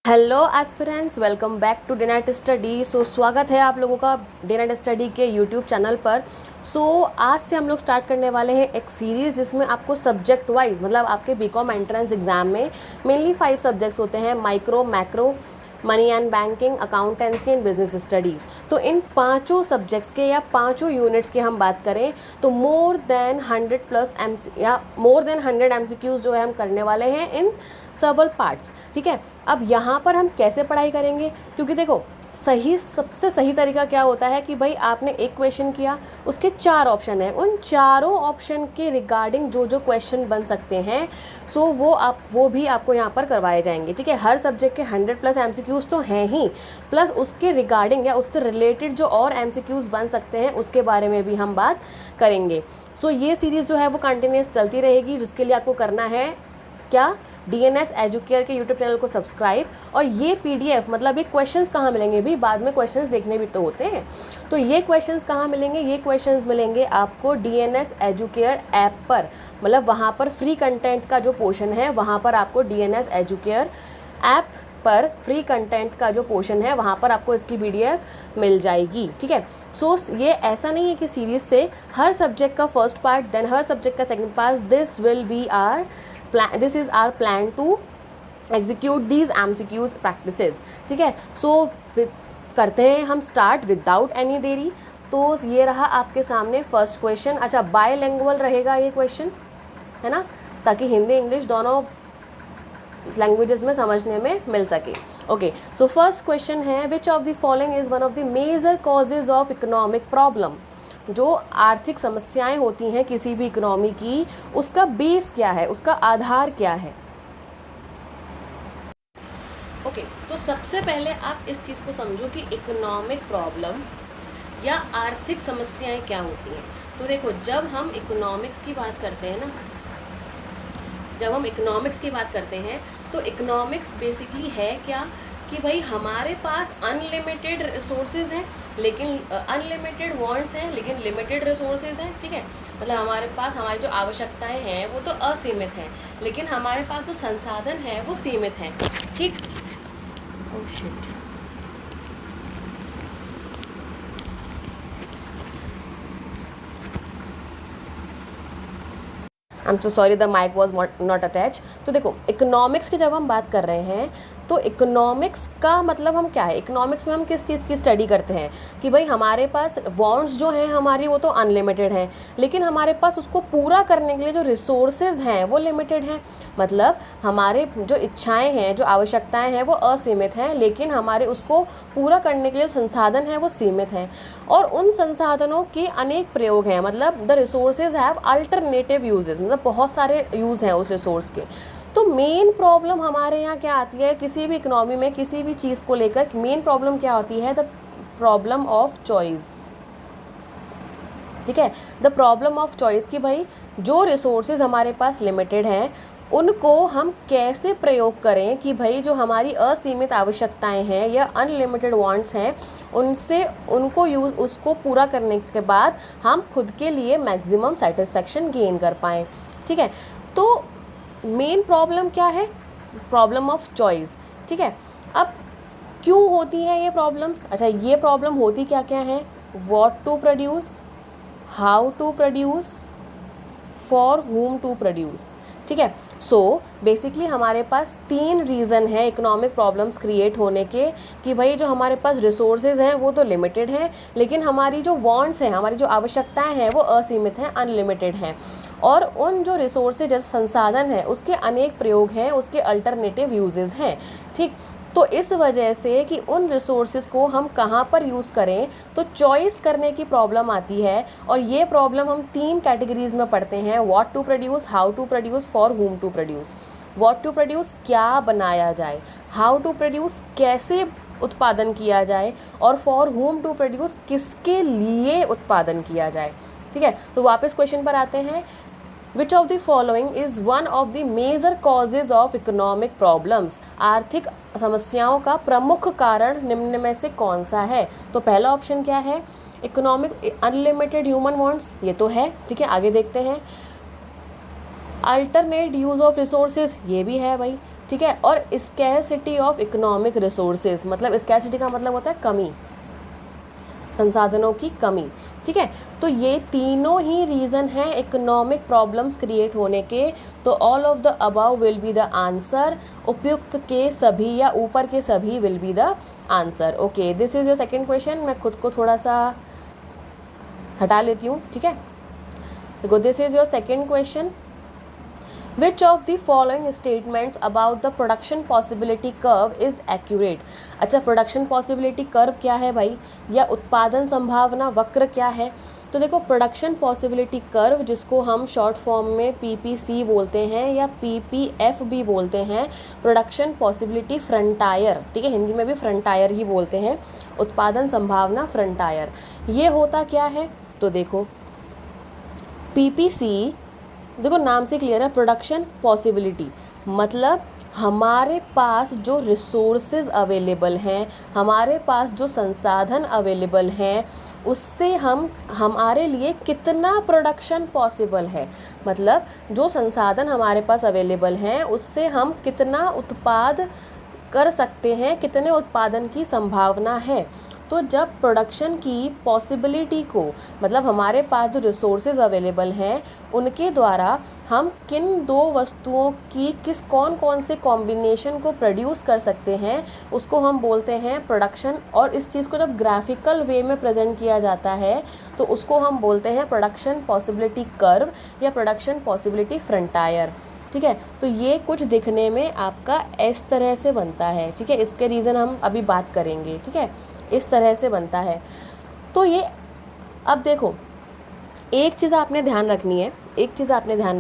Hello aspirants, welcome back to day night study. स्वागत है आप लोगों का डे नाइट स्टडी के यूट्यूब चैनल पर। आज से हम लोग स्टार्ट करने वाले हैं एक सीरीज़ जिसमें आपको सब्जेक्ट वाइज, मतलब आपके बीकॉम एंट्रेंस एग्जाम में मेनली 5 सब्जेक्ट्स होते हैं: micro, macro, money and banking, accountancy and business studies. तो इन पांचों सब्जेक्ट्स के या पांचों यूनिट्स की हम बात करें तो मोर देन 100 MCQs जो है हम करने वाले हैं इन सर्वल पार्ट्स। ठीक है, अब यहाँ पर हम कैसे पढ़ाई करेंगे, क्योंकि देखो सबसे सही तरीका क्या होता है कि भाई आपने एक क्वेश्चन किया, उसके 4 ऑप्शन हैं, उन चारों ऑप्शन के रिगार्डिंग जो जो क्वेश्चन बन सकते हैं वो भी आपको यहाँ पर करवाए जाएंगे। ठीक है, हर सब्जेक्ट के 100+ MCQs तो हैं ही, प्लस उसके रिगार्डिंग या उससे रिलेटेड जो और MCQs बन सकते हैं उसके बारे में भी हम बात करेंगे। ये सीरीज़ जो है वो कंटिन्यूस चलती रहेगी, जिसके लिए आपको करना है क्या, DNS एजुकेयर के यूट्यूब चैनल को सब्सक्राइब। और ये PDF, मतलब ये क्वेश्चंस कहाँ मिलेंगे भी, बाद में क्वेश्चंस देखने भी तो होते हैं, तो ये क्वेश्चंस कहाँ मिलेंगे, ये क्वेश्चंस मिलेंगे आपको DNS एजुकेयर ऐप पर। मतलब वहाँ पर फ्री कंटेंट का जो पोर्शन है वहाँ पर आपको DNS एजुकेयर ऐप पर फ्री कंटेंट का जो पोर्शन है वहाँ पर आपको इसकी PDF मिल जाएगी। ठीक है, ये ऐसा नहीं है कि सीरीज से हर सब्जेक्ट का फर्स्ट पार्ट देन हर सब्जेक्ट का second part, this is our plan to execute these MCQs practices. ठीक है, करते हैं हम स्टार्ट विदाउट एनी देरी। तो ये रहा आपके सामने फर्स्ट क्वेश्चन। अच्छा, बायलैंग्वेज रहेगा ये क्वेश्चन, है ना, ताकि हिंदी इंग्लिश दोनों लैंग्वेजेस में समझने में मिल सके। ओके, सो फर्स्ट क्वेश्चन है, which of the following is one of the major causes of economic problem. जो आर्थिक समस्याएं होती हैं किसी भी इकोनॉमी की, उसका बेस क्या है, उसका आधार क्या है। ओके, तो सबसे पहले आप इस चीज़ को समझो कि इकोनॉमिक प्रॉब्लम या आर्थिक समस्याएं क्या होती हैं। तो देखो, जब हम इकोनॉमिक्स की बात करते हैं ना, तो इकोनॉमिक्स बेसिकली है क्या कि भाई हमारे पास अनलिमिटेड रिसोर्सेज हैं, लेकिन अनलिमिटेड वांट्स हैं लेकिन लिमिटेड रिसोर्सेज हैं। ठीक है, मतलब हमारे पास हमारी जो आवश्यकताएं हैं वो तो असीमित हैं, लेकिन हमारे पास जो संसाधन हैं वो सीमित हैं। ठीक, oh shit, I am so sorry, the mic was not attach. तो देखो, इकोनॉमिक्स की जब हम बात कर रहे हैं तो इकोनॉमिक्स का मतलब हम क्या है, इकोनॉमिक्स में हम किस चीज़ की स्टडी करते हैं कि भाई हमारे पास वांट्स जो हैं हमारी वो तो अनलिमिटेड हैं, लेकिन हमारे पास उसको पूरा करने के लिए जो रिसोर्सेज हैं वो लिमिटेड हैं। मतलब हमारे जो इच्छाएं हैं, जो आवश्यकताएं हैं वो असीमित हैं, लेकिन हमारे उसको पूरा करने के लिए संसाधन हैं वो सीमित हैं। और उन संसाधनों के अनेक प्रयोग हैं, मतलब the resources have alternative uses, मतलब बहुत सारे यूज़ हैं उस रिसोर्स के। तो मेन प्रॉब्लम हमारे यहाँ क्या आती है, किसी भी इकोनॉमी में किसी भी चीज़ को लेकर मेन प्रॉब्लम क्या होती है, द प्रॉब्लम ऑफ चॉइस। ठीक है, द प्रॉब्लम ऑफ चॉइस कि भाई जो रिसोर्सेज हमारे पास लिमिटेड हैं उनको हम कैसे प्रयोग करें कि भाई जो हमारी असीमित आवश्यकताएं हैं या अनलिमिटेड वांट्स हैं उसको पूरा करने के बाद हम खुद के लिए मैक्सिमम सेटिस्फेक्शन गेन कर पाएँ। ठीक है, तो मेन प्रॉब्लम क्या है, प्रॉब्लम ऑफ चॉइस। ठीक है, अब क्यों होती हैं ये प्रॉब्लम्स। अच्छा, ये प्रॉब्लम होती क्या क्या है, what to produce, how to produce, for whom to produce. ठीक है, बेसिकली हमारे पास 3 रीज़न है इकोनॉमिक प्रॉब्लम्स क्रिएट होने के कि भाई जो हमारे पास रिसोर्सेज हैं वो तो लिमिटेड हैं, लेकिन हमारी जो वांट्स हैं, हमारी जो आवश्यकताएं हैं वो असीमित हैं, अनलिमिटेड हैं। और उन जो रिसोर्सेज जो संसाधन है उसके अनेक प्रयोग हैं, उसके अल्टरनेटिव यूजेस हैं। ठीक, तो इस वजह से कि उन रिसोर्सेज को हम कहाँ पर यूज़ करें, तो चॉइस करने की प्रॉब्लम आती है। और ये प्रॉब्लम हम 3 कैटेगरीज में पढ़ते हैं, what to produce, how to produce, for whom to produce. What to produce, क्या बनाया जाए, हाउ टू प्रोड्यूस, कैसे उत्पादन किया जाए, और फॉर whom टू प्रोड्यूस, किसके लिए उत्पादन किया जाए। ठीक है, तो वापस क्वेश्चन पर आते हैं, Which of the following is one of the major causes of economic problems? आर्थिक समस्याओं का प्रमुख कारण निम्न में से कौन सा है। तो पहला ऑप्शन क्या है, इकोनॉमिक अनलिमिटेड ह्यूमन वांट्स, ये तो है। ठीक है, आगे देखते हैं, अल्टरनेट यूज़ ऑफ रिसोर्सेज, ये भी है भाई। ठीक है, और स्कैरसिटी ऑफ इकोनॉमिक रिसोर्सेज, मतलब स्कैरसिटी का मतलब होता है कमी, संसाधनों की कमी। ठीक है, तो ये तीनों ही रीज़न हैं इकोनॉमिक प्रॉब्लम्स क्रिएट होने के। तो all of the above will be the answer, उपयुक्त के सभी या ऊपर के सभी will be the answer. Okay, this is your second question. मैं खुद को थोड़ा सा हटा लेती हूँ। ठीक है, देखो this is your second question. Which of the following statements about the production possibility curve is accurate? अच्छा, प्रोडक्शन पॉसिबिलिटी कर्व क्या है भाई, या उत्पादन संभावना वक्र क्या है? तो देखो, प्रोडक्शन पॉसिबिलिटी कर्व, जिसको हम शॉर्ट फॉर्म में PPC बोलते हैं या PPF भी बोलते हैं, प्रोडक्शन पॉसिबिलिटी फ्रंटायर, ठीक है, हिंदी में भी फ्रंटायर ही बोलते हैं, उत्पादन संभावना फ्रंटायर। ये होता क्या है? तो देखो, PPC, देखो नाम से क्लियर है, प्रोडक्शन पॉसिबिलिटी, मतलब हमारे पास जो रिसोर्सेज अवेलेबल हैं, हमारे पास जो संसाधन अवेलेबल हैं, उससे हमारे लिए कितना प्रोडक्शन पॉसिबल है, मतलब जो संसाधन हमारे पास अवेलेबल हैं उससे हम कितना उत्पाद कर सकते हैं, कितने उत्पादन की संभावना है। तो जब प्रोडक्शन की पॉसिबिलिटी को, मतलब हमारे पास जो रिसोर्सेज अवेलेबल हैं उनके द्वारा हम किन दो वस्तुओं की कौन कौन से कॉम्बिनेशन को प्रोड्यूस कर सकते हैं, उसको हम बोलते हैं प्रोडक्शन। और इस चीज़ को जब ग्राफिकल वे में प्रेजेंट किया जाता है तो उसको हम बोलते हैं प्रोडक्शन पॉसिबिलिटी कर्व या प्रोडक्शन पॉसिबिलिटी फ्रंटायर। ठीक है, तो ये कुछ दिखने में आपका इस तरह से बनता है। ठीक है, इसके रीज़न हम अभी बात करेंगे। ठीक है, इस तरह से बनता है। तो ये, अब देखो, एक चीज़ आपने ध्यान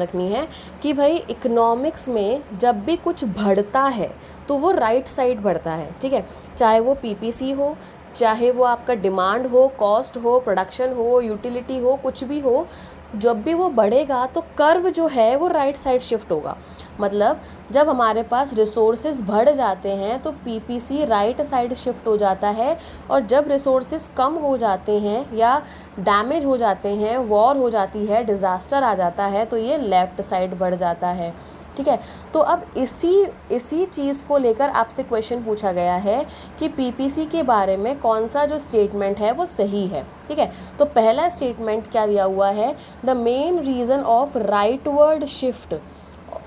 रखनी है कि भाई इकोनॉमिक्स में जब भी कुछ बढ़ता है तो वो राइट साइड बढ़ता है। ठीक है, चाहे वो PPC हो, चाहे वो आपका डिमांड हो, कॉस्ट हो, प्रोडक्शन हो, यूटिलिटी हो, कुछ भी हो, जब भी वो बढ़ेगा तो कर्व जो है वो राइट साइड शिफ्ट होगा। मतलब जब हमारे पास रिसोर्सेज बढ़ जाते हैं तो PPC राइट साइड शिफ्ट हो जाता है, और जब रिसोर्सेज कम हो जाते हैं या डैमेज हो जाते हैं, वॉर हो जाती है, डिज़ास्टर आ जाता है, तो ये लेफ़्ट साइड बढ़ जाता है। ठीक है, तो अब इसी चीज़ को लेकर आपसे क्वेश्चन पूछा गया है कि PPC के बारे में कौन सा जो स्टेटमेंट है वो सही है। ठीक है, तो पहला स्टेटमेंट क्या दिया हुआ है, the main reason of rightward shift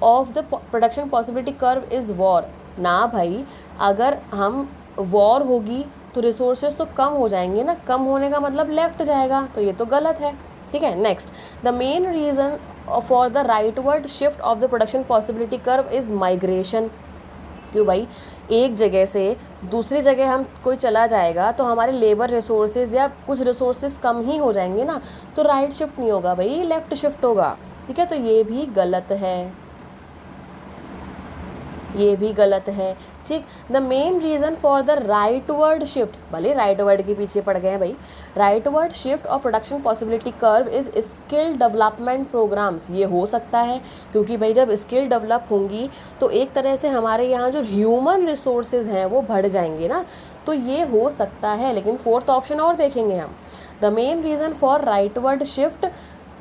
of the production possibility curve is war. ना भाई, अगर हम वॉर होगी तो रिसोर्सेज तो कम हो जाएंगे ना, कम होने का मतलब लेफ्ट जाएगा, तो ये तो गलत है। ठीक है, next, the main reason for the rightward shift of the production possibility curve is migration. क्यों भाई, एक जगह से दूसरी जगह हम कोई चला जाएगा तो हमारे लेबर रिसोर्सेज या कुछ रिसोर्सेज कम ही हो जाएंगे ना, तो राइट शिफ्ट नहीं होगा भाई, लेफ़्ट शिफ्ट होगा। ठीक है, तो ये भी गलत है, ये भी गलत है। ठीक, the main reason for the rightward shift, भले राइटवर्ड के पीछे पड़ गए हैं भाई, राइटवर्ड शिफ्ट और production possibility curve is skill development programmes. ये हो सकता है क्योंकि भाई जब स्किल डेवलप होंगी तो एक तरह से हमारे यहाँ जो ह्यूमन रिसोर्सेज हैं वो बढ़ जाएंगे ना, तो ये हो सकता है। लेकिन फोर्थ ऑप्शन और देखेंगे हम, the main reason for rightward shift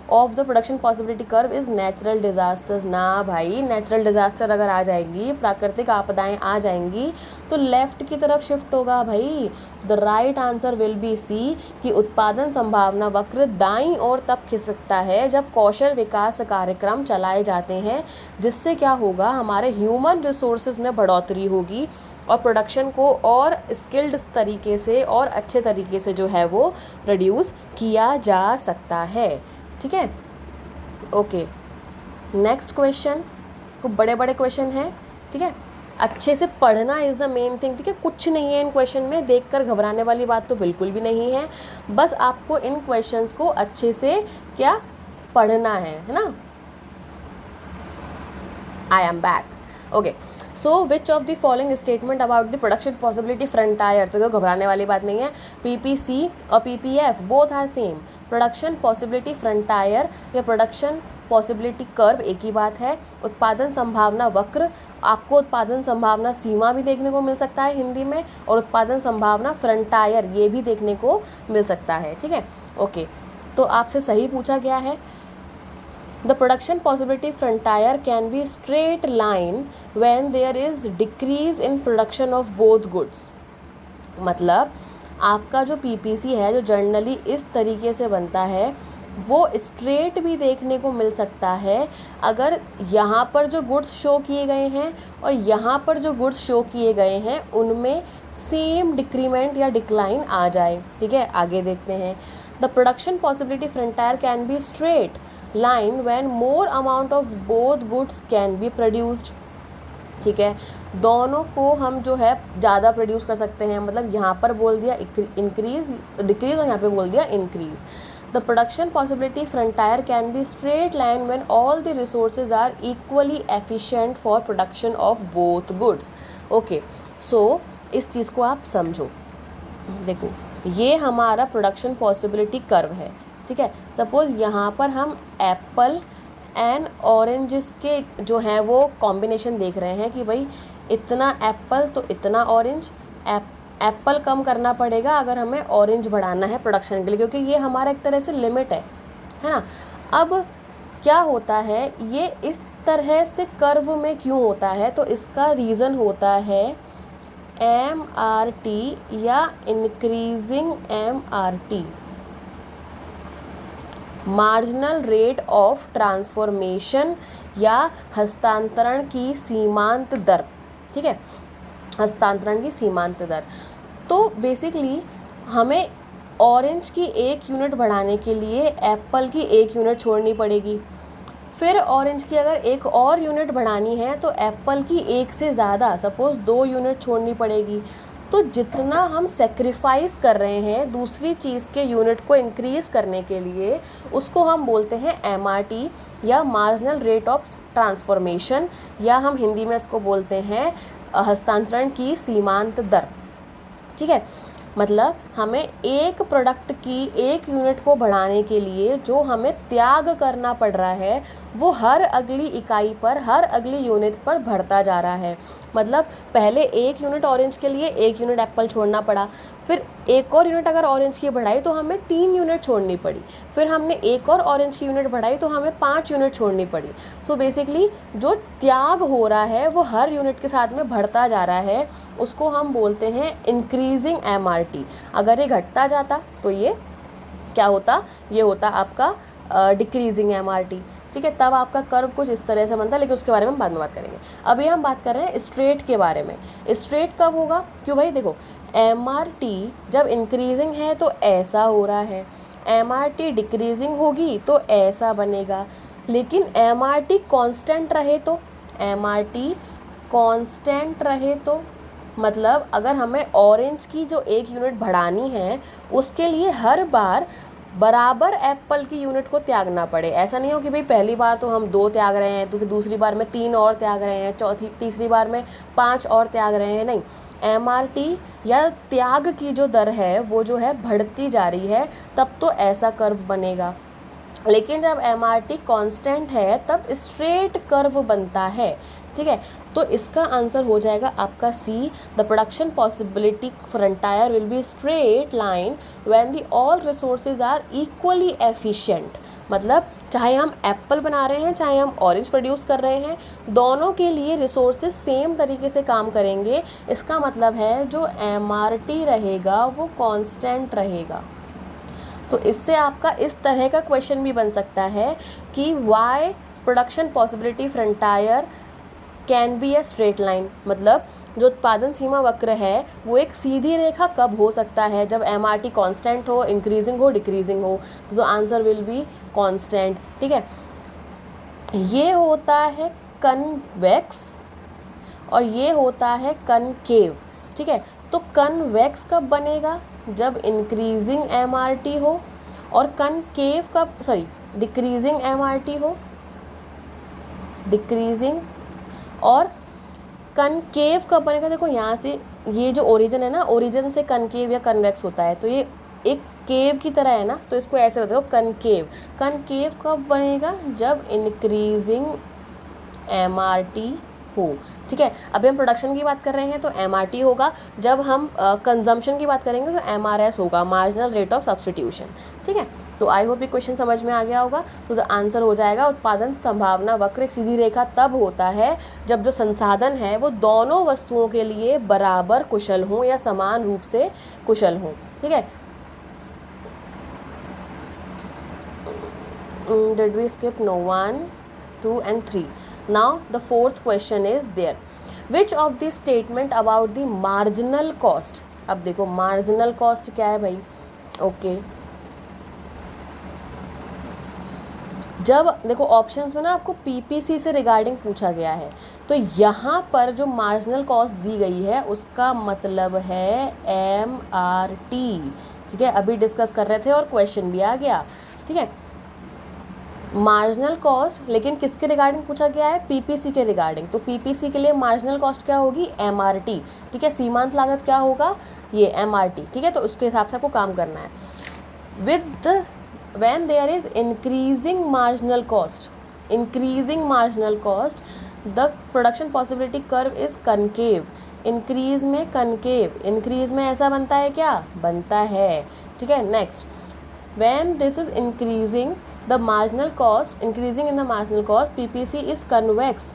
of the production possibility curve is natural disasters. ना भाई, नेचुरल डिज़ास्टर अगर आ जाएगी, प्राकृतिक आपदाएं आ जाएंगी तो लेफ़्ट की तरफ शिफ्ट होगा भाई। The right answer will be C, कि उत्पादन संभावना वक्र दाईं ओर तब खिसकता है जब कौशल विकास कार्यक्रम चलाए जाते हैं, जिससे क्या होगा, हमारे ह्यूमन रिसोर्सेज में बढ़ोतरी होगी और प्रोडक्शन को और स्किल्ड तरीके से और अच्छे तरीके से जो है वो प्रोड्यूस किया जा सकता है। ठीक है, ओके, नेक्स्ट क्वेश्चन, को बड़े बड़े क्वेश्चन हैं। ठीक है, अच्छे से पढ़ना इज़ द मेन थिंग। ठीक है, कुछ नहीं है इन क्वेश्चन में, देखकर घबराने वाली बात तो बिल्कुल भी नहीं है, बस आपको इन क्वेश्चंस को अच्छे से क्या पढ़ना है ना। I am back. Okay, so which of the following statement about the production possibility frontier, तो घबराने वाली बात नहीं है, PPC और PPF both are same. Production possibility frontier या प्रोडक्शन पॉसिबिलिटी कर्व एक ही बात है। उत्पादन संभावना वक्र, आपको उत्पादन संभावना सीमा भी देखने को मिल सकता है हिंदी में, और उत्पादन संभावना फ्रंटायर ये भी देखने को मिल सकता है। ठीक है, ओके, तो आपसे सही पूछा गया है the production possibility frontier can be straight line when there is decrease in production of both goods. मतलब आपका जो पीपीसी है, जो जनरली इस तरीके से बनता है, वो स्ट्रेट भी देखने को मिल सकता है अगर यहाँ पर जो गुड्स शो किए गए हैं और यहाँ पर जो गुड्स शो किए गए हैं उनमें सेम डिक्रीमेंट या डिक्लाइन आ जाए। ठीक है, आगे देखते हैं। The production possibility frontier can be straight line when more amount of both goods can be produced. ठीक है, दोनों को हम जो है ज़्यादा प्रोड्यूस कर सकते हैं। मतलब यहाँ पर बोल दिया इंक्रीज डिक्रीज और यहाँ पे बोल दिया increase. The production possibility frontier can be straight line when all the resources are equally efficient for production of both goods. Okay, so इस चीज़ को आप समझो। देखो, ये हमारा प्रोडक्शन पॉसिबिलिटी कर्व है। ठीक है, सपोज़ यहाँ पर हम एप्पल एंड ऑरेंजेस के जो हैं वो कॉम्बिनेशन देख रहे हैं कि भाई इतना एप्पल तो इतना ऑरेंज। एप्पल कम करना पड़ेगा अगर हमें ऑरेंज बढ़ाना है प्रोडक्शन के लिए, क्योंकि ये हमारा एक तरह से लिमिट है ना। अब क्या होता है, ये इस तरह से कर्व में क्यों होता है, तो इसका रीज़न होता है MRT या increasing MRT, marginal rate of transformation या हस्तांतरण की सीमांत दर। ठीक है, हस्तांतरण की सीमांत दर। तो बेसिकली हमें ऑरेंज की 1 यूनिट बढ़ाने के लिए एप्पल की 1 यूनिट छोड़नी पड़ेगी। फिर ऑरेंज की अगर 1 और यूनिट बढ़ानी है तो एप्पल की 1 से ज़्यादा, सपोज़ 2 यूनिट छोड़नी पड़ेगी। तो जितना हम सेक्रीफाइस कर रहे हैं दूसरी चीज़ के यूनिट को इंक्रीज़ करने के लिए, उसको हम बोलते हैं MRT या मार्जिनल रेट ऑफ ट्रांसफॉर्मेशन, या हम हिंदी में इसको बोलते हैं हस्तांतरण की सीमांत दर। ठीक है, मतलब हमें एक प्रोडक्ट की 1 यूनिट को बढ़ाने के लिए जो हमें त्याग करना पड़ रहा है वो हर अगली इकाई पर, हर अगली यूनिट पर बढ़ता जा रहा है। मतलब पहले 1 यूनिट ऑरेंज के लिए 1 यूनिट एप्पल छोड़ना पड़ा, फिर 1 और यूनिट अगर ऑरेंज की बढ़ाई तो हमें 3 यूनिट छोड़नी पड़ी, फिर हमने 1 और ऑरेंज की यूनिट बढ़ाई तो हमें 5 यूनिट छोड़नी पड़ी। सो बेसिकली जो त्याग हो रहा है वो हर यूनिट के साथ में बढ़ता जा रहा है, उसको हम बोलते हैं इंक्रीजिंग MRT। अगर ये घटता जाता तो ये क्या होता, ये होता आपका डिक्रीजिंग MRT। ठीक है, तब आपका कर्व कुछ इस तरह से बनता है, लेकिन उसके बारे में हम बाद में बात करेंगे। अभी हम बात कर रहे हैं स्ट्रेट के बारे में। स्ट्रेट कब होगा, क्यों भाई, देखो MRT जब इंक्रीजिंग है तो ऐसा हो रहा है, MRT डिक्रीजिंग होगी तो ऐसा बनेगा। लेकिन MRT कांस्टेंट रहे तो, MRT कांस्टेंट रहे तो मतलब अगर हमें ऑरेंज की जो 1 यूनिट बढ़ानी है उसके लिए हर बार बराबर एप्पल की यूनिट को त्यागना पड़े। ऐसा नहीं हो कि भाई पहली बार तो हम 2 त्याग रहे हैं तो फिर दूसरी बार में 3 और त्याग रहे हैं, तीसरी बार में 5 और त्याग रहे हैं। नहीं, MRT या त्याग की जो दर है वो जो है बढ़ती जा रही है, तब तो ऐसा कर्व बनेगा। लेकिन जब MRT कांस्टेंट है तब स्ट्रेट कर्व बनता है। ठीक है, तो इसका आंसर हो जाएगा आपका C। The production possibility frontier will be straight line when the all resources are equally efficient. मतलब चाहे हम एप्पल बना रहे हैं चाहे हम ऑरेंज प्रोड्यूस कर रहे हैं, दोनों के लिए रिसोर्सेज सेम तरीके से काम करेंगे। इसका मतलब है जो MRT रहेगा वो कांस्टेंट रहेगा। तो इससे आपका इस तरह का क्वेश्चन भी बन सकता है कि why production possibility frontier can be a straight line. मतलब जो उत्पादन सीमा वक्र है वो एक सीधी रेखा कब हो सकता है, जब MRT कांस्टेंट हो, इंक्रीजिंग हो, डिक्रीजिंग हो। तो आंसर विल बी कांस्टेंट। ठीक है, ये होता है कन्वेक्स और ये होता है कनकेव। ठीक है, तो कन्वेक्स कब बनेगा, जब इंक्रीजिंग MRT हो, और कनकेव कब, सॉरी डिक्रीजिंग MRT हो, डिक्रीजिंग। और कनकेव कब बनेगा, देखो यहाँ से ये जो ओरिजिन है ना, ओरिजिन से कनकेव या कन्वेक्स होता है, तो ये एक केव की तरह है ना, तो इसको ऐसे बताओ कनकेव। कनकेव कब बनेगा, जब इंक्रीजिंग MRT हो। ठीक है, अभी हम प्रोडक्शन की बात कर रहे हैं तो MRT होगा, जब हम कंजम्पशन की बात करेंगे तो MRS होगा, मार्जिनल रेट ऑफ सब्स्टिट्यूशन। ठीक है, तो आई होप ये क्वेश्चन समझ में आ गया होगा। तो आंसर हो जाएगा उत्पादन संभावना वक्र एक सीधी रेखा तब होता है जब जो संसाधन है वो दोनों वस्तुओं के लिए बराबर कुशल हों या समान रूप से कुशल हों। ठीक है, did we skip? No, 1, 2 and 3. Now the fourth question is there. Which of the statement about the marginal cost? अब देखो marginal cost क्या है भाई? ओके, जब देखो ऑप्शंस में ना आपको PPC से रिगार्डिंग पूछा गया है, तो यहाँ पर जो मार्जिनल कॉस्ट दी गई है उसका मतलब है MRT। ठीक है, अभी डिस्कस कर रहे थे और क्वेश्चन भी आ गया। ठीक है, मार्जिनल कॉस्ट लेकिन किसके रिगार्डिंग पूछा गया है? PPC के रिगार्डिंग। तो PPC के लिए मार्जिनल कॉस्ट क्या होगी? MRT। ठीक है, सीमांत लागत क्या होगा? ये MRT। ठीक है, तो उसके हिसाब से आपको काम करना है। With when there is increasing marginal cost, the production possibility curve is concave। Increase में कनकेव, इंक्रीज में ऐसा बनता है क्या? बनता है। ठीक है, next, when this is increasing the marginal cost, increasing in the marginal cost, PPC is convex।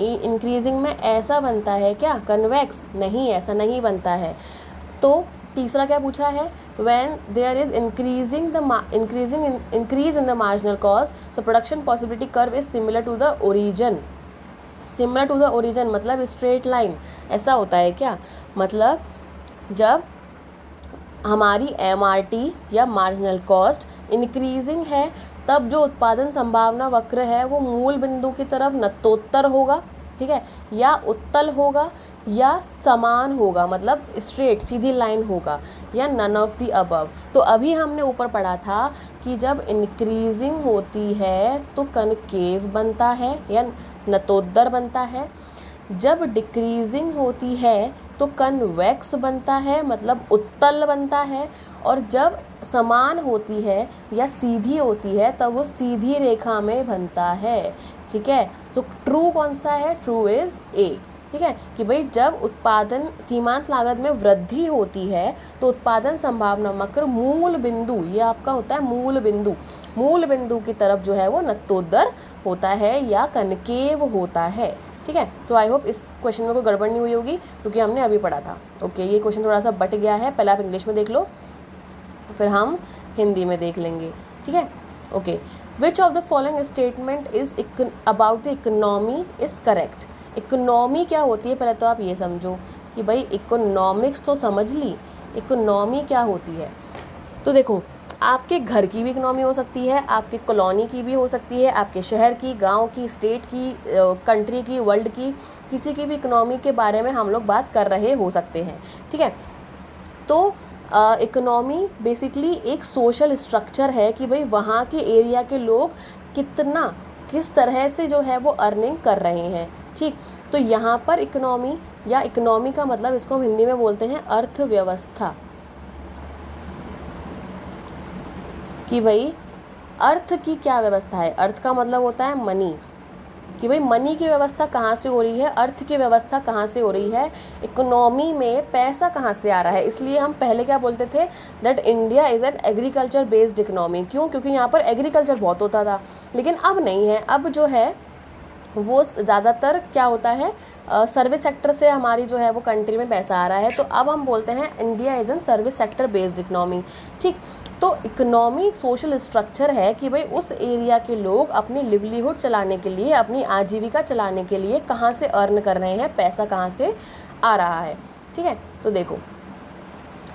Increasing में ऐसा बनता है क्या? कन्वेक्स नहीं, ऐसा नहीं बनता है। तो तीसरा क्या पूछा है? when there is increase in the marginal cost, the production possibility curve is similar to the origin। similar to the origin मतलब straight line, ऐसा होता है क्या? मतलब जब हमारी MRT या मार्जिनल कॉस्ट इंक्रीजिंग है तब जो उत्पादन संभावना वक्र है वो मूल बिंदु की तरफ नतोत्तर होगा। ठीक है, या उत्तल होगा या समान होगा, मतलब स्ट्रेट सीधी लाइन होगा, या नन ऑफ द अबव। तो अभी हमने ऊपर पढ़ा था कि जब इंक्रीजिंग होती है तो कनकेव बनता है या नतोदर बनता है, जब डिक्रीजिंग होती है तो कन्वेक्स बनता है मतलब उत्तल बनता है, और जब समान होती है या सीधी होती है तब वो सीधी रेखा में बनता है। ठीक है, तो ट्रू कौन सा है? True is a. ठीक है, कि भाई जब उत्पादन सीमांत लागत में वृद्धि होती है तो उत्पादन संभावना वक्र मूल बिंदु, ये आपका होता है मूल बिंदु की तरफ जो है वो नतोदर होता है या कनकेव होता है। ठीक है, तो आई होप इस क्वेश्चन में कोई गड़बड़ नहीं हुई होगी क्योंकि हमने अभी पढ़ा था। ओके, ये क्वेश्चन थोड़ा सा बट गया है, पहले आप इंग्लिश में देख लो फिर हम हिंदी में देख लेंगे। ठीक है, okay, which of the following statement is about the economy is correct. Economy क्या होती है पहले तो आप ये समझो कि भाई इकोनॉमिक्स तो समझ ली, इकोनॉमी क्या होती है। तो देखो, आपके घर की भी इकोनॉमी हो सकती है, आपके कॉलोनी की भी हो सकती है, आपके शहर की, गांव की, स्टेट की, कंट्री की, वर्ल्ड की, किसी की भी इकोनॉमी के बारे में हम लोग बात कर रहे हो सकते हैं। ठीक है, तो इकोनॉमी बेसिकली एक सोशल स्ट्रक्चर है कि भाई वहाँ के एरिया के लोग किस तरह से जो है वो अर्निंग कर रहे हैं। ठीक, तो यहाँ पर इकोनॉमी या इकोनॉमी का मतलब इसको हम हिंदी में बोलते हैं अर्थव्यवस्था, कि भाई अर्थ की क्या व्यवस्था है। अर्थ का मतलब होता है मनी, कि भाई मनी की व्यवस्था कहाँ से हो रही है, अर्थ की व्यवस्था कहाँ से हो रही है, इकोनॉमी में पैसा कहाँ से आ रहा है। इसलिए हम पहले क्या बोलते थे, that India is an agriculture based economy. क्यों? क्योंकि यहाँ पर एग्रीकल्चर बहुत होता था, लेकिन अब नहीं है। अब जो है वो ज़्यादातर क्या होता है, सर्विस सेक्टर से हमारी जो है वो कंट्री में पैसा आ रहा है। तो अब हम बोलते हैं India is an service sector based economy. ठीक, तो इकोनॉमी सोशल स्ट्रक्चर है कि भाई उस एरिया के लोग अपनी लिवलीहुड चलाने के लिए, अपनी आजीविका चलाने के लिए कहाँ से अर्न कर रहे हैं, पैसा कहाँ से आ रहा है। ठीक है, तो देखो,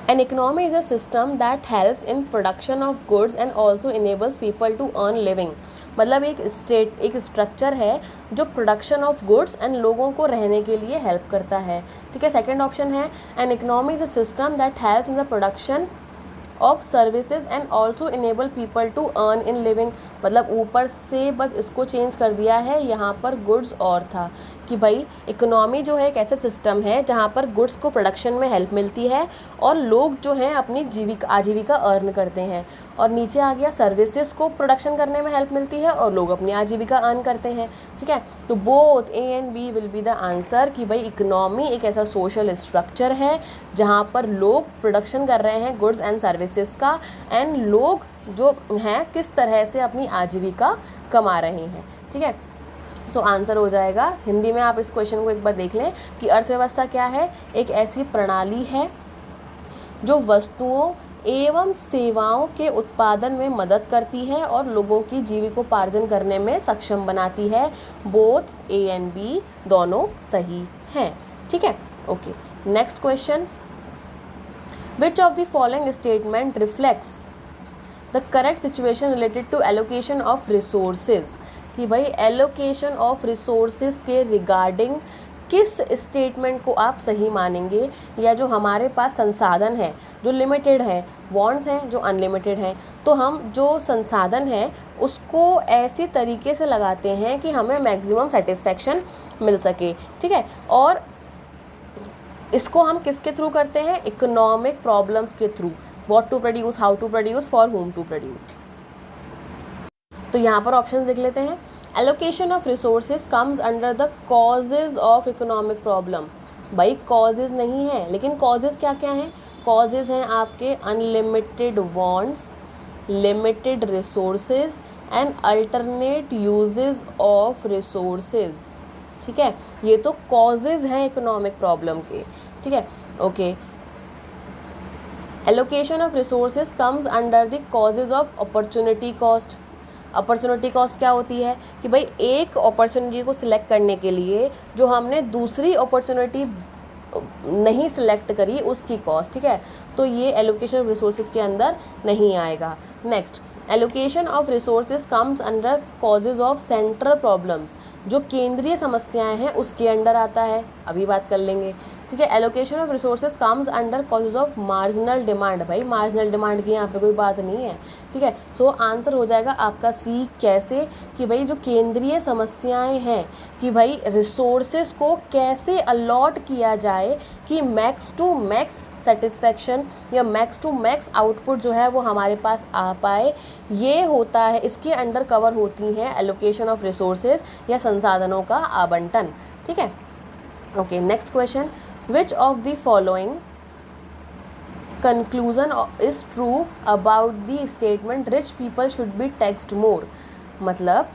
an economy is a system that helps in production of goods and also enables people to earn living। मतलब एक स्ट्रक्चर है जो प्रोडक्शन ऑफ गुड्स एंड लोगों को रहने के लिए हेल्प करता है। ठीक है, सेकंड ऑप्शन है an economy is a system that helps in the production of services and also enable people to earn in living. मतलब ऊपर से बस इसको चेंज कर दिया है, यहाँ पर गुड्स और था कि भाई इकोनॉमी जो है एक ऐसा सिस्टम है जहाँ पर गुड्स को प्रोडक्शन में हेल्प मिलती है और लोग जो हैं अपनी आजीविका अर्न करते हैं, और नीचे आ गया सर्विसेज को प्रोडक्शन करने में हेल्प मिलती है और लोग अपनी आजीविका अर्न करते हैं। ठीक है, तो both A and B will be the answer कि भाई इकोनॉमी एक ऐसा सोशल स्ट्रक्चर है जहाँ पर लोग प्रोडक्शन कर रहे हैं गुड्स एंड सर्विसेज का, एंड लोग जो हैं किस तरह से अपनी आजीविका कमा रहे हैं। ठीक है, सो आंसर हो जाएगा। हिंदी में आप इस क्वेश्चन को एक बार देख लें कि अर्थव्यवस्था क्या है, एक ऐसी प्रणाली है जो वस्तुओं एवं सेवाओं के उत्पादन में मदद करती है और लोगों की जीविकोपार्जन करने में सक्षम बनाती है। बोथ ए एंड बी दोनों सही हैं। ठीक है, okay. Next question, which of the following statement reflects the correct situation related to allocation of resources, कि भाई एलोकेशन ऑफ रिसोर्सेज के रिगार्डिंग किस स्टेटमेंट को आप सही मानेंगे, या जो हमारे पास संसाधन है जो लिमिटेड है, वॉन्ट्स हैं जो अनलिमिटेड हैं, तो हम जो संसाधन है उसको ऐसी तरीके से लगाते हैं कि हमें मैक्सिमम सेटिस्फेक्शन मिल सके। ठीक है, और इसको हम किसके थ्रू करते हैं, इकोनॉमिक प्रॉब्लम्स के through, what to produce, how to produce, for whom to produce. तो यहाँ पर ऑप्शन देख लेते हैं। Allocation of resources comes under the causes of economic problem. भाई कॉजेज नहीं है, लेकिन कॉजेज क्या क्या हैं, कॉजेज हैं आपके unlimited wants, limited resources and alternate uses of resources. ठीक है, ये तो कॉजेज हैं इकोनॉमिक प्रॉब्लम के। ठीक है, okay. Allocation of resources comes under the causes of opportunity cost. Opportunity cost क्या होती है कि भाई एक अपॉर्चुनिटी को सिलेक्ट करने के लिए जो हमने दूसरी अपॉर्चुनिटी नहीं सिलेक्ट करी उसकी कॉस्ट। ठीक है, तो ये एलोकेशन ऑफ रिसोर्सेज के अंदर नहीं आएगा। Next, allocation of resources comes under causes of central problems, जो केंद्रीय समस्याएं हैं उसके अंडर आता है, अभी बात कर लेंगे। ठीक है, allocation of resources comes under causes of marginal demand. भाई मार्जिनल डिमांड की यहाँ पे कोई बात नहीं है। ठीक है, सो आंसर हो जाएगा आपका सी। कैसे, कि भाई जो केंद्रीय समस्याएं हैं कि भाई रिसोर्सेज को कैसे अलॉट किया जाए कि मैक्स टू मैक्स सेटिस्फेक्शन या मैक्स टू मैक्स आउटपुट जो है वो हमारे पास आ पाए, ये होता है, इसके अंडर कवर होती हैं एलोकेशन ऑफ रिसोर्सेज या संसाधनों का आवंटन। ठीक है, okay. Next question, which of the following conclusion is true about the statement rich people should be taxed more. मतलब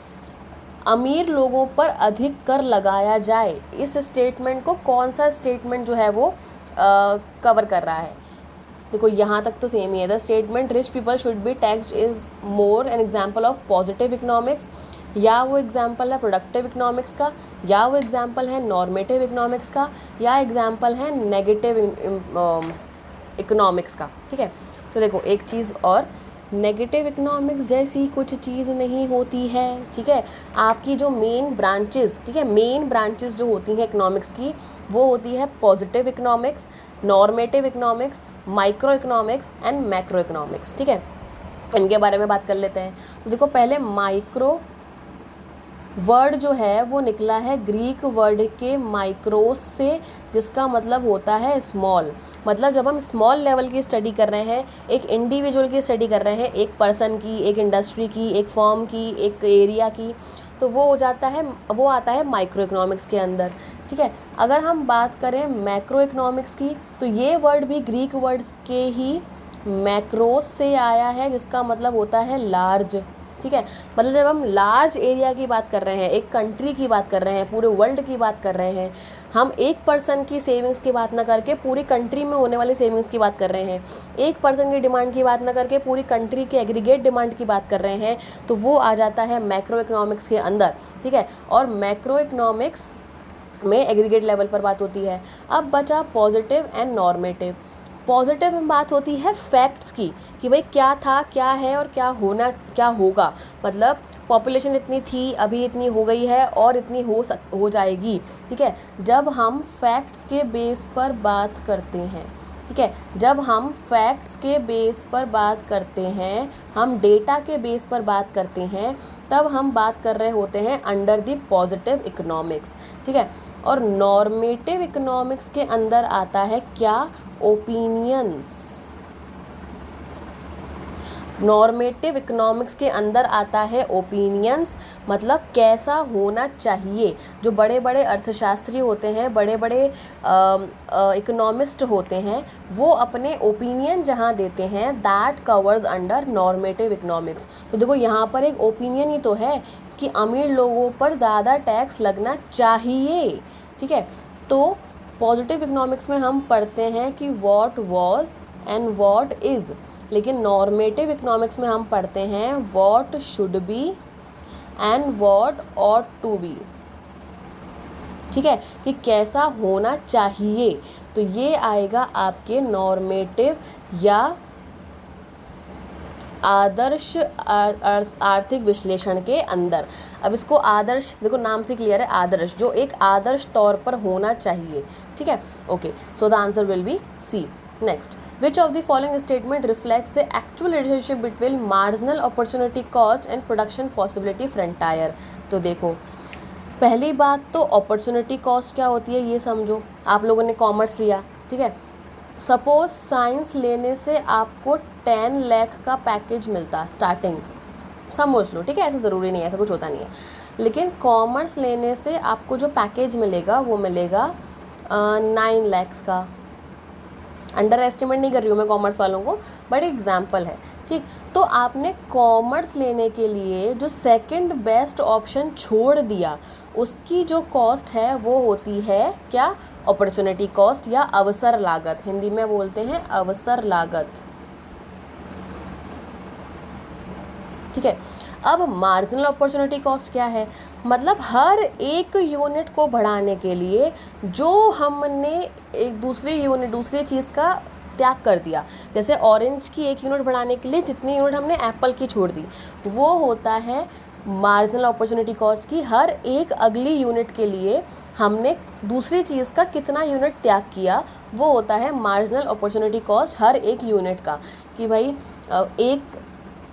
अमीर लोगों पर अधिक कर लगाया जाए, इस स्टेटमेंट को कौन सा स्टेटमेंट जो है वो कवर कर रहा है। देखो यहाँ तक तो सेम ही है। The statement rich people should be taxed is more an example of positive economics, या वो एग्जाम्पल है प्रोडक्टिव इकोनॉमिक्स का, या वो एग्जाम्पल है नॉर्मेटिव इकोनॉमिक्स का, या एग्जाम्पल है नेगेटिव इकोनॉमिक्स का। ठीक है, तो देखो एक चीज़ और, नेगेटिव इकोनॉमिक्स जैसी कुछ चीज़ नहीं होती है। ठीक है, आपकी जो मेन ब्रांचेस, ठीक है, मेन ब्रांचेस जो होती हैं इकोनॉमिक्स की वो होती है positive economics, normative economics, micro economics and macro economics. ठीक है, इनके बारे में बात कर लेते हैं। तो देखो पहले माइक्रो वर्ड जो है वो निकला है ग्रीक वर्ड के माइक्रोस से, जिसका मतलब होता है स्मॉल। मतलब जब हम स्मॉल लेवल की स्टडी कर रहे हैं, एक इंडिविजुअल की स्टडी कर रहे हैं, एक पर्सन की, एक इंडस्ट्री की, एक फर्म की, एक एरिया की, तो वो हो जाता है, वो आता है माइक्रो इकोनॉमिक्स के अंदर। ठीक है, अगर हम बात करें मैक्रो इकोनॉमिक्स की, तो ये वर्ड भी ग्रीक वर्ड्स के ही मैक्रोस से आया है, जिसका मतलब होता है लार्ज। ठीक है, मतलब जब हम लार्ज एरिया की बात कर रहे हैं, एक कंट्री की बात कर रहे हैं, पूरे वर्ल्ड की बात कर रहे हैं, हम एक पर्सन की सेविंग्स की बात ना करके पूरी कंट्री में होने वाली सेविंग्स की बात कर रहे हैं, एक पर्सन की डिमांड की बात ना करके पूरी कंट्री के एग्रीगेट डिमांड की बात कर रहे हैं, तो वो आ जाता है मैक्रो इकोनॉमिक्स के अंदर। ठीक है, और मैक्रो इकोनॉमिक्स में एग्रीगेट लेवल पर बात होती है। अब बचा पॉजिटिव एंड नॉर्मेटिव। पॉजिटिव में बात होती है फैक्ट्स की, कि भाई क्या था, क्या है और क्या होना, क्या होगा। मतलब पॉपुलेशन इतनी थी, अभी इतनी हो गई है और इतनी हो जाएगी। ठीक है, जब हम फैक्ट्स के बेस पर बात करते हैं, ठीक है, जब हम फैक्ट्स के बेस पर बात करते हैं, हम डेटा के बेस पर बात करते हैं, तब हम बात कर रहे होते हैं अंडर द पॉजिटिव इकोनॉमिक्स। ठीक है, और नॉर्मेटिव इकोनॉमिक्स के अंदर आता है क्या? ओपिनियंस। नॉर्मेटिव इकोनॉमिक्स के अंदर आता है ओपिनियंस, मतलब कैसा होना चाहिए। जो बड़े बड़े अर्थशास्त्री होते हैं, बड़े बड़े इकोनॉमिस्ट होते हैं, वो अपने ओपिनियन जहाँ देते हैं, that covers under normative economics. तो देखो यहाँ पर एक ओपिनियन ही तो है कि अमीर लोगों पर ज़्यादा टैक्स लगना चाहिए। ठीक है, तो पॉजिटिव इकोनॉमिक्स में हम पढ़ते हैं कि what was and what is, लेकिन नॉर्मेटिव इकोनॉमिक्स में हम पढ़ते हैं what should be and what ought to be. ठीक है, कि कैसा होना चाहिए। तो ये आएगा आपके नॉर्मेटिव या आदर्श आर्थिक विश्लेषण के अंदर। अब इसको आदर्श, देखो नाम से क्लियर है, आदर्श, जो एक आदर्श तौर पर होना चाहिए। ठीक है, okay, so the answer will be C. Next, which of the following statement reflects the actual relationship between marginal opportunity cost and production possibility frontier? तो देखो, पहली बात तो अपॉर्चुनिटी कॉस्ट क्या होती है ये समझो। आप लोगों ने कॉमर्स लिया, ठीक है, सपोज साइंस लेने से आपको 10 लाख का पैकेज मिलता स्टार्टिंग, समझ लो। ठीक है, ऐसा ज़रूरी नहीं है, ऐसा कुछ होता नहीं है, लेकिन कॉमर्स लेने से आपको जो पैकेज मिलेगा वो मिलेगा 9 लाख का। अंडर एस्टिमेट नहीं कर रही हूँ मैं कॉमर्स वालों को, बट एग्जाम्पल है। ठीक, तो आपने कॉमर्स लेने के लिए जो सेकंड बेस्ट ऑप्शन छोड़ दिया, उसकी जो कॉस्ट है वो होती है क्या? अपॉर्चुनिटी कॉस्ट या अवसर लागत, हिंदी में बोलते हैं अवसर लागत। ठीक है, अब मार्जिनल अपॉर्चुनिटी कॉस्ट क्या है? मतलब हर एक यूनिट को बढ़ाने के लिए जो हमने एक दूसरी चीज़ का त्याग कर दिया, जैसे ऑरेंज की एक यूनिट बढ़ाने के लिए जितनी यूनिट हमने एप्पल की छोड़ दी, वो होता है मार्जिनल अपॉर्चुनिटी कॉस्ट की। हर एक अगली यूनिट के लिए हमने दूसरी चीज़ का कितना यूनिट त्याग किया, वो होता है मार्जिनल अपॉर्चुनिटी कॉस्ट हर एक यूनिट का। कि भाई एक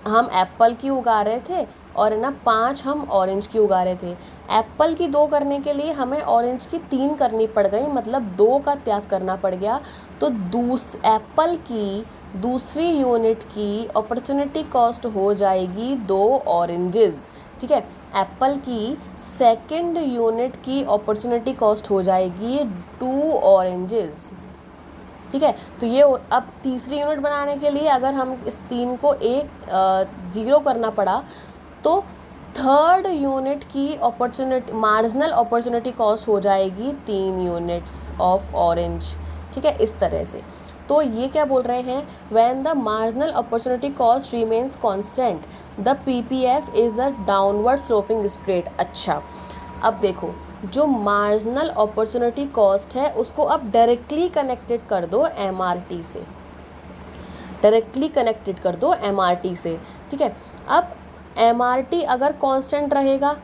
हम एप्पल की उगा रहे थे और ना 5 हम ऑरेंज की उगा रहे थे, एप्पल की 2 करने के लिए हमें ऑरेंज की 3 करनी पड़ गई, मतलब 2 का त्याग करना पड़ गया। तो एप्पल की दूसरी यूनिट की अपॉर्चुनिटी कॉस्ट हो जाएगी 2 ऑरेंजेस। ठीक है, एप्पल की सेकंड यूनिट की अपॉर्चुनिटी कॉस्ट हो जाएगी 2 ऑरेंजेस। ठीक है, तो ये अब तीसरी यूनिट बनाने के लिए अगर हम इस 3 को 0 करना पड़ा, तो थर्ड यूनिट की मार्जिनल अपॉर्चुनिटी कॉस्ट हो जाएगी 3 यूनिट्स ऑफ ऑरेंज। ठीक है, इस तरह से। तो ये क्या बोल रहे हैं? When the marginal opportunity cost remains constant the PPF is a downward sloping straight. अच्छा, अब देखो, जो मार्जिनल अपॉर्चुनिटी कॉस्ट है उसको अब डायरेक्टली कनेक्टेड कर दो एमआरटी से, डायरेक्टली कनेक्टेड कर दो एमआरटी से। ठीक है, अब एमआरटी अगर कांस्टेंट रहेगा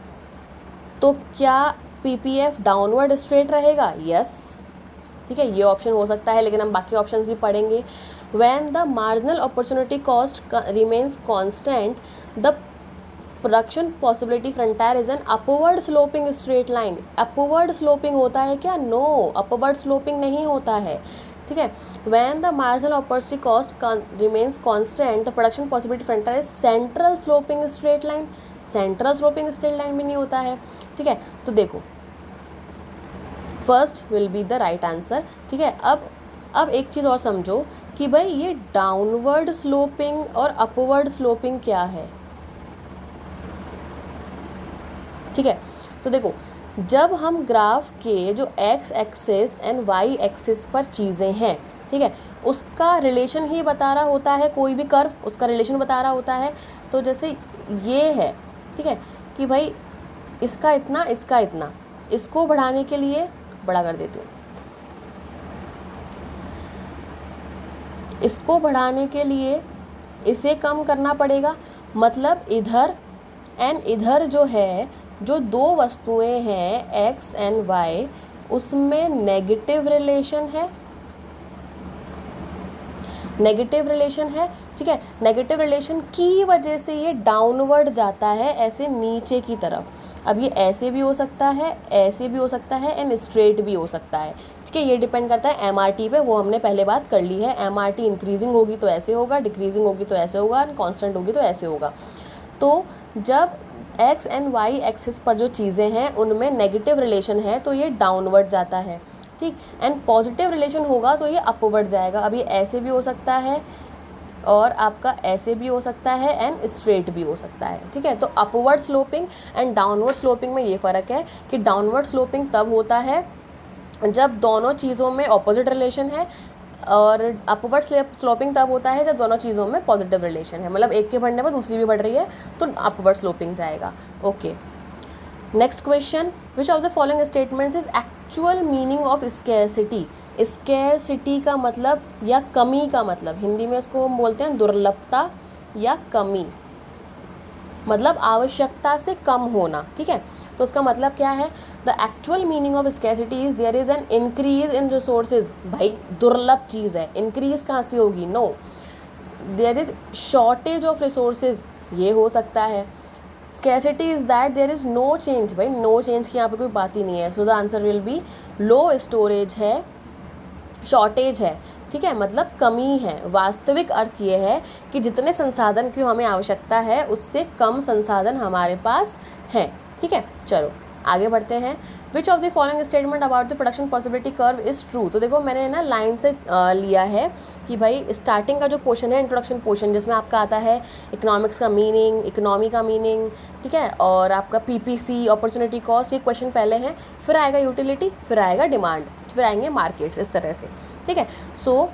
तो क्या पीपीएफ डाउनवर्ड स्ट्रेट रहेगा? यस। ठीक है, ये ऑप्शन हो सकता है, लेकिन हम बाकी ऑप्शंस भी पढ़ेंगे। When the marginal opportunity cost remains constant the production possibility frontier is an upward sloping straight line. Upward sloping होता है क्या? नो, अपवर्ड स्लोपिंग नहीं होता है। ठीक है, when the marginal opportunity cost remains constant the production possibility frontier is central sloping straight line. Central sloping straight line भी नहीं होता है। ठीक है, तो देखो, first will be the right answer. ठीक है, अब एक चीज़ और समझो कि भाई ये डाउनवर्ड स्लोपिंग और अपवर्ड स्लोपिंग क्या है। ठीक है, तो देखो, जब हम ग्राफ के जो X axis and Y axis पर चीज़ें हैं, ठीक है, उसका रिलेशन ही बता रहा होता है, कोई भी कर्व उसका रिलेशन बता रहा होता है। तो जैसे ये है, ठीक है, कि भाई इसका इतना, इसका इतना, इसको बढ़ाने के लिए बड़ा कर देती हूँ, इसको बढ़ाने के लिए इसे कम करना पड़ेगा। मतलब इधर एंड इधर जो है, जो 2 वस्तुएं हैं एक्स एंड वाई, उसमें नेगेटिव रिलेशन है। नेगेटिव रिलेशन है, ठीक है। नेगेटिव रिलेशन की वजह से ये डाउनवर्ड जाता है ऐसे नीचे की तरफ। अब ये ऐसे भी हो सकता है, ऐसे भी हो सकता है एंड स्ट्रेट भी हो सकता है, ठीक है। ये डिपेंड करता है MRT पे, वो हमने पहले बात कर ली है। MRT इंक्रीजिंग होगी तो ऐसे होगा, डिक्रीजिंग होगी तो ऐसे होगा, एंड कॉन्स्टेंट होगी तो ऐसे होगा। तो जब एक्स एंड वाई एक्सिस पर जो चीज़ें हैं उनमें नेगेटिव रिलेशन है तो ये डाउनवर्ड जाता है, ठीक। एंड पॉजिटिव रिलेशन होगा तो ये अपवर्ड जाएगा। अब ये ऐसे भी हो सकता है और आपका ऐसे भी हो सकता है एंड स्ट्रेट भी हो सकता है, ठीक है। तो upward sloping and downward sloping में ये फ़र्क है कि डाउनवर्ड स्लोपिंग तब होता है जब दोनों चीज़ों में ऑपोजिट रिलेशन है, और अपवर्ड स्लोपिंग तब होता है जब दोनों चीज़ों में पॉजिटिव रिलेशन है, मतलब एक के बढ़ने पर दूसरी भी बढ़ रही है तो अपवर्ड स्लोपिंग जाएगा। Okay, next question, which of the following statements is actual meaning of scarcity. Scarcity का मतलब या कमी का मतलब, हिंदी में इसको हम बोलते हैं दुर्लभता या कमी, मतलब आवश्यकता से कम होना, ठीक है। तो उसका मतलब क्या है, the actual meaning of scarcity is there is an increase in resources. भाई दुर्लभ चीज़ है, इंक्रीज कहाँ से होगी, no. There is shortage of resources, ये हो सकता है। Scarcity is that there is no change, भाई नो चेंज की यहाँ पे कोई बात ही नहीं है। So the answer will be low storage है, शॉर्टेज है, ठीक है, मतलब कमी है। वास्तविक अर्थ ये है कि जितने संसाधन की हमें आवश्यकता है उससे कम संसाधन हमारे पास हैं, ठीक है। चलो आगे बढ़ते हैं। विच of the following statement about the production possibility curve is true. तो देखो मैंने ना लाइन से लिया है कि भाई स्टार्टिंग का जो पोर्शन है इंट्रोडक्शन पोर्शन, जिसमें आपका आता है इकोनॉमिक्स का मीनिंग, इकोनॉमी का मीनिंग, ठीक है, और आपका PPC अपॉर्चुनिटी कॉस्ट, ये क्वेश्चन पहले हैं, फिर आएगा यूटिलिटी, फिर आएगा डिमांड, फिर आएंगे मार्केट्स, इस तरह से, ठीक है। सो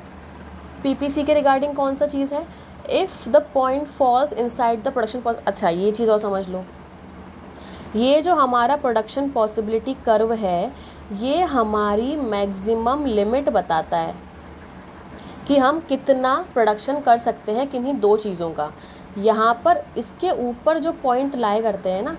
PPC के रिगार्डिंग कौन सा चीज़ है, if the point falls inside the production. अच्छा ये चीज़ और समझ लो, ये जो हमारा प्रोडक्शन पॉसिबिलिटी कर्व है ये हमारी मैक्सिमम लिमिट बताता है कि हम कितना प्रोडक्शन कर सकते हैं किन्हीं दो चीज़ों का। यहाँ पर इसके ऊपर जो पॉइंट लाए करते हैं ना,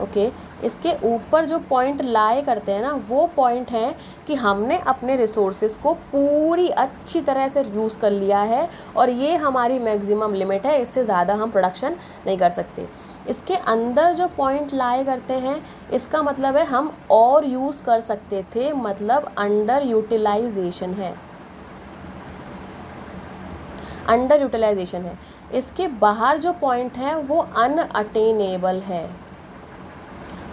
ओके, इसके ऊपर जो पॉइंट लाए करते हैं ना, वो पॉइंट है कि हमने अपने रिसोर्सेज को पूरी अच्छी तरह से यूज़ कर लिया है और ये हमारी मैक्सिमम लिमिट है, इससे ज़्यादा हम प्रोडक्शन नहीं कर सकते। इसके अंदर जो पॉइंट लाए करते हैं इसका मतलब है हम और यूज़ कर सकते थे, मतलब अंडर यूटिलाइजेशन है, अंडर यूटिलाइजेशन है। इसके बाहर जो पॉइंट है वो अनअटेनेबल है,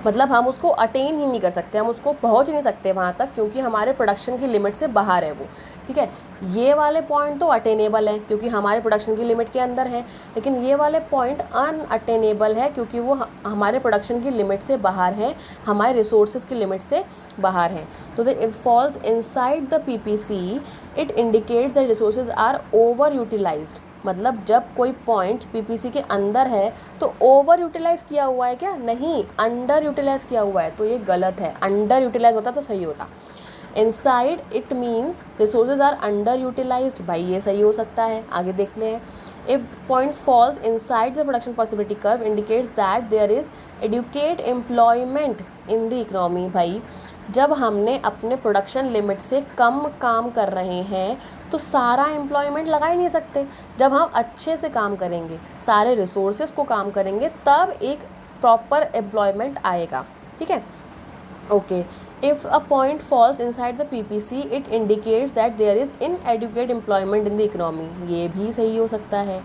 मतलब हम उसको अटेन ही नहीं कर सकते, हम उसको पहुंच ही नहीं सकते वहाँ तक, क्योंकि हमारे प्रोडक्शन की लिमिट से बाहर है वो, ठीक है। ये वाले पॉइंट तो अटेनेबल है क्योंकि हमारे प्रोडक्शन की लिमिट के अंदर है, लेकिन ये वाले पॉइंट अनअटेनेबल है क्योंकि वो हमारे प्रोडक्शन की लिमिट से बाहर है, हमारे रिसोर्सेज की लिमिट से बाहर हैं। तो it falls inside the PPC, it indicates that resources are over utilised. मतलब जब कोई पॉइंट PPC के अंदर है तो ओवर यूटिलाइज किया हुआ है क्या, नहीं, अंडर यूटिलाइज किया हुआ है, तो ये गलत है। अंडर यूटिलाइज होता तो सही होता। Inside it means resources are under utilised, भाई ये सही हो सकता है, आगे देखते हैं। If points falls inside the production possibility curve indicates that there is adequate employment in the economy. भाई जब हमने अपने प्रोडक्शन लिमिट से कम काम कर रहे हैं तो सारा एम्प्लॉयमेंट लगा ही नहीं सकते। जब हम अच्छे से काम करेंगे, सारे रिसोर्सेज को काम करेंगे, तब एक प्रॉपर एम्प्लॉयमेंट आएगा, ठीक है। Okay, if a point falls inside the PPC it indicates that there is inadequate employment in the economy, ये भी सही हो सकता है।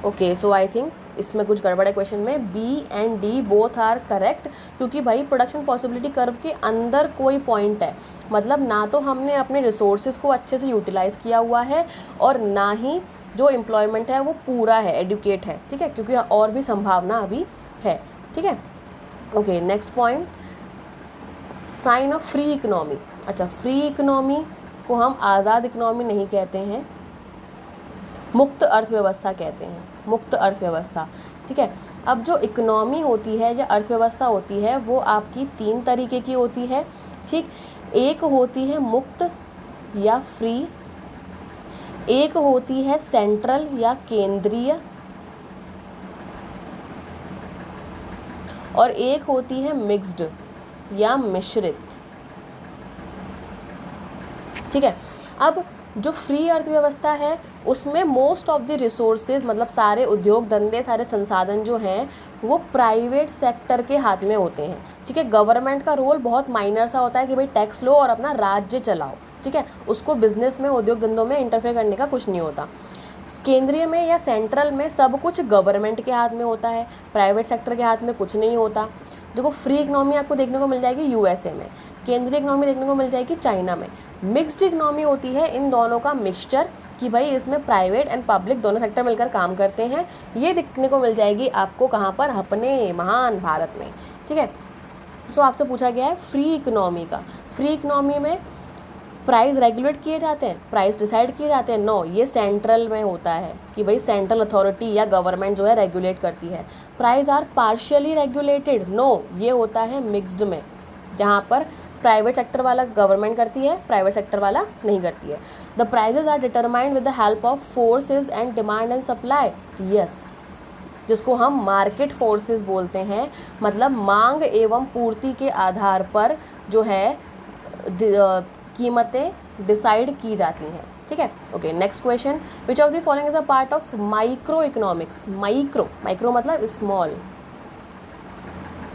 ओके, सो आई थिंक इसमें कुछ गड़बड़ है क्वेश्चन में। B and D both are correct, क्योंकि भाई प्रोडक्शन पॉसिबिलिटी कर्व के अंदर कोई पॉइंट है, मतलब ना तो हमने अपने रिसोर्सेज को अच्छे से यूटिलाइज़ किया हुआ है और ना ही जो एम्प्लॉयमेंट है वो पूरा है, एडुकेट है, ठीक है, क्योंकि और भी संभावना अभी है, ठीक है। Okay, next point, sign of free economy. अच्छा, फ्री इकोनॉमी को हम आज़ाद इकोनॉमी नहीं कहते हैं, मुक्त अर्थव्यवस्था कहते हैं, मुक्त अर्थव्यवस्था, ठीक है। अब जो इकोनॉमी होती है या अर्थव्यवस्था होती है वो आपकी 3 तरीके की होती है, ठीक। एक होती है मुक्त या फ्री, एक होती है सेंट्रल या केंद्रीय, और एक होती है मिक्स्ड या मिश्रित, ठीक है। अब जो फ्री अर्थव्यवस्था है उसमें मोस्ट ऑफ द रिसोर्सेज मतलब सारे उद्योग धंधे, सारे संसाधन जो हैं वो प्राइवेट सेक्टर के हाथ में होते हैं, ठीक है। गवर्नमेंट का रोल बहुत माइनर सा होता है कि भाई टैक्स लो और अपना राज्य चलाओ, ठीक है। उसको बिजनेस में, उद्योग धंधों में इंटरफेयर करने का कुछ नहीं होता। केंद्रीय में या सेंट्रल में सब कुछ गवर्नमेंट के हाथ में होता है, प्राइवेट सेक्टर के हाथ में कुछ नहीं होता। देखो फ्री इकनॉमी आपको देखने को मिल जाएगी यूएसए में, केंद्रीय इकनॉमी देखने को मिल जाएगी चाइना में। मिक्स्ड इकनॉमी होती है इन दोनों का मिक्सचर कि भाई इसमें प्राइवेट एंड पब्लिक दोनों सेक्टर मिलकर काम करते हैं। ये देखने को मिल जाएगी आपको कहाँ पर, अपने महान भारत में, ठीक है। सो आपसे पूछा गया है फ्री इकनॉमी का, फ्री इकनॉमी में प्राइस रेगुलेट किए जाते हैं, प्राइस डिसाइड किए जाते हैं? नो, ये सेंट्रल में होता है कि भाई सेंट्रल अथॉरिटी या गवर्नमेंट जो है रेगुलेट करती है। Price are partially regulated? No, ये होता है मिक्स्ड में, जहाँ पर प्राइवेट सेक्टर वाला गवर्नमेंट करती है, प्राइवेट सेक्टर वाला नहीं करती है। The prices are determined with the help of forces and demand and supply, yes, जिसको हम मार्केट फोर्सेस बोलते हैं। मतलब मांग एवं पूर्ति के आधार पर जो है कीमतें डिसाइड की जाती हैं, ठीक है। Okay, next question, which of the following is a part of micro economics? Micro मतलब स्मॉल,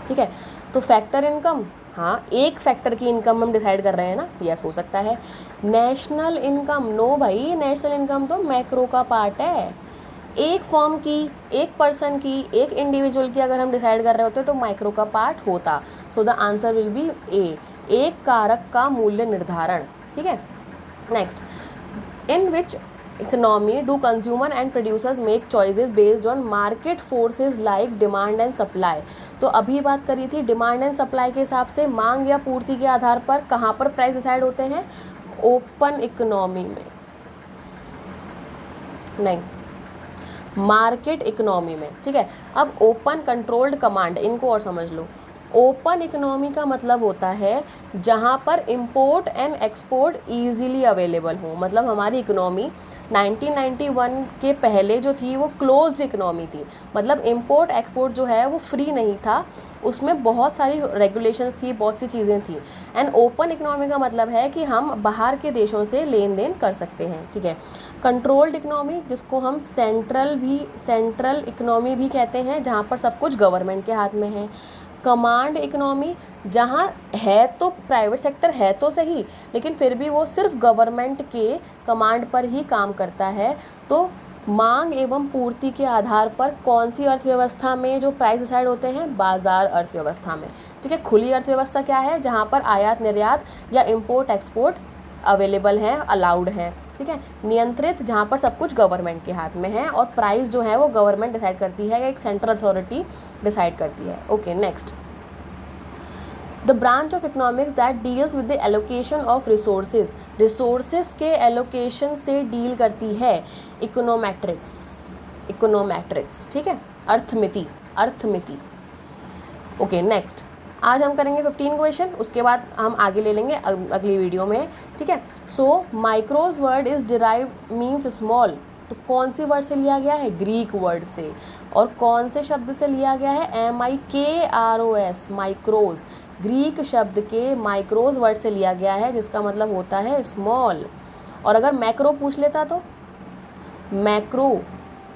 ठीक है। तो फैक्टर इनकम, हाँ, एक फैक्टर की इनकम हम डिसाइड कर रहे हैं ना, यस हो सकता है। नेशनल इनकम, नो भाई, नेशनल इनकम तो मैक्रो का पार्ट है। एक फर्म की, एक पर्सन की, एक इंडिविजुअल की अगर हम डिसाइड कर रहे होते तो माइक्रो का पार्ट होता। So the answer will be A, एक कारक का मूल्य निर्धारण, ठीक है। Next, in which economy do consumer and producers make choices based on market forces like demand and supply? तो अभी बात करी थी डिमांड एंड सप्लाई के हिसाब से, मांग या पूर्ति के आधार पर कहाँ पर प्राइस डिसाइड होते हैं? ओपन इकोनॉमी में नहीं, मार्केट इकोनॉमी में, ठीक है। अब ओपन कंट्रोल्ड कमांड, इनको और समझ लो। ओपन इकोनॉमी का मतलब होता है जहाँ पर import and export easily available हो। मतलब हमारी इकोनॉमी 1991 के पहले जो थी वो क्लोज्ड इकोनॉमी थी, मतलब इंपोर्ट एक्सपोर्ट जो है वो फ्री नहीं था, उसमें बहुत सारी रेगुलेशंस थी, बहुत सी चीज़ें थी। एंड ओपन इकोनॉमी का मतलब है कि हम बाहर के देशों से लेन देन कर सकते हैं, ठीक है। कंट्रोल्ड इकोनॉमी, जिसको हम सेंट्रल इकोनॉमी भी कहते हैं, जहाँ पर सब कुछ गवर्नमेंट के हाथ में है। कमांड इकोनॉमी, जहाँ है तो प्राइवेट सेक्टर है तो सही, लेकिन फिर भी वो सिर्फ गवर्नमेंट के कमांड पर ही काम करता है। तो मांग एवं पूर्ति के आधार पर कौन सी अर्थव्यवस्था में जो प्राइस डिसाइड होते हैं? बाजार अर्थव्यवस्था में, ठीक है। खुली अर्थव्यवस्था क्या है? जहाँ पर आयात निर्यात या इम्पोर्ट एक्सपोर्ट अवेलेबल हैं, अलाउड हैं, ठीक है। नियंत्रित, जहाँ पर सब कुछ गवर्नमेंट के हाथ में है और प्राइस जो है वो गवर्नमेंट डिसाइड करती है या एक सेंट्रल अथॉरिटी डिसाइड करती है। Okay, next, the branch of economics that deals with the allocation of resources, resources के एलोकेशन से डील करती है इकोनोमेट्रिक्स, ठीक है, अर्थमिति। ओके, नेक्स्ट, आज हम करेंगे 15 क्वेश्चन, उसके बाद हम आगे ले लेंगे अगली वीडियो में, ठीक है। So micros word is derived means small, तो कौन सी वर्ड से लिया गया है? ग्रीक वर्ड से। और कौन से शब्द से लिया गया है? MIKROS, माइक्रोज, ग्रीक शब्द के माइक्रोज वर्ड से लिया गया है, जिसका मतलब होता है स्मॉल। और अगर मैक्रो पूछ लेता तो मैक्रो,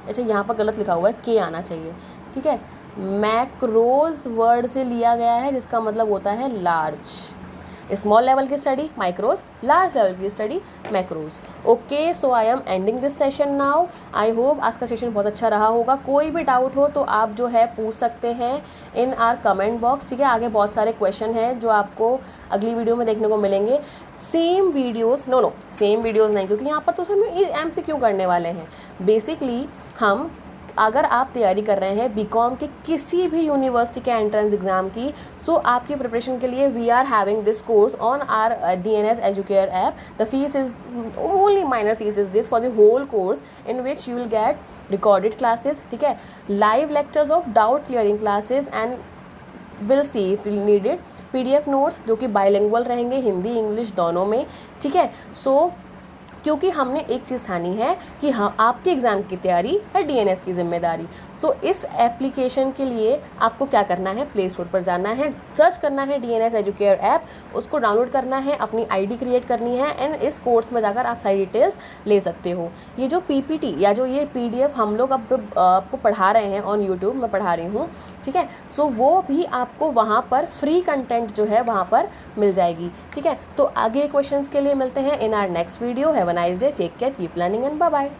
अच्छा यहाँ पर गलत लिखा हुआ है, के आना चाहिए, ठीक है। मैक्रोज वर्ड से लिया गया है, जिसका मतलब होता है लार्ज। स्मॉल लेवल की स्टडी माइक्रोज, लार्ज लेवल की study macros. Okay, so I am ending this session now. I hope आज का सेशन बहुत अच्छा रहा होगा। कोई भी डाउट हो तो आप जो है पूछ सकते हैं इन आर कमेंट बॉक्स, ठीक है। आगे बहुत सारे क्वेश्चन हैं जो आपको अगली वीडियो में देखने को मिलेंगे। सेम वीडियोस नहीं, क्योंकि यहाँ पर तो हम MCQ करने वाले हैं। बेसिकली हम, अगर आप तैयारी कर रहे हैं बीकॉम के किसी भी यूनिवर्सिटी के एंट्रेंस एग्जाम की, सो आपकी प्रिपरेशन के लिए we are having this course on our DNS Educare app. The fees is only minor fees is this for the whole course, in which you will get recorded classes, ठीक है, live lectures of doubt clearing classes and will see if needed PDF notes जो कि bilingual रहेंगे, Hindi English दोनों में, ठीक है। सो क्योंकि हमने एक चीज़ ठानी है कि हाँ, आपके एग्ज़ाम की तैयारी है डीएनएस की जिम्मेदारी। सो इस एप्लीकेशन के लिए आपको क्या करना है, प्ले स्टोर पर जाना है, सर्च करना है डीएनएस एजुकेयर ऐप, उसको डाउनलोड करना है, अपनी आईडी क्रिएट करनी है एंड इस कोर्स में जाकर आप सारी डिटेल्स ले सकते हो। ये जो पीपीटी या जो ये पीडीएफ हम लोग अब आपको पढ़ा रहे हैं ऑन यूट्यूब, मैं पढ़ा रही हूँ, ठीक है, सो वो भी आपको वहाँ पर फ्री कंटेंट जो है वहाँ पर मिल जाएगी। ठीक है, तो आगे क्वेश्चंस के लिए मिलते हैं in our next video. Have a nice day, take care, keep learning and bye bye.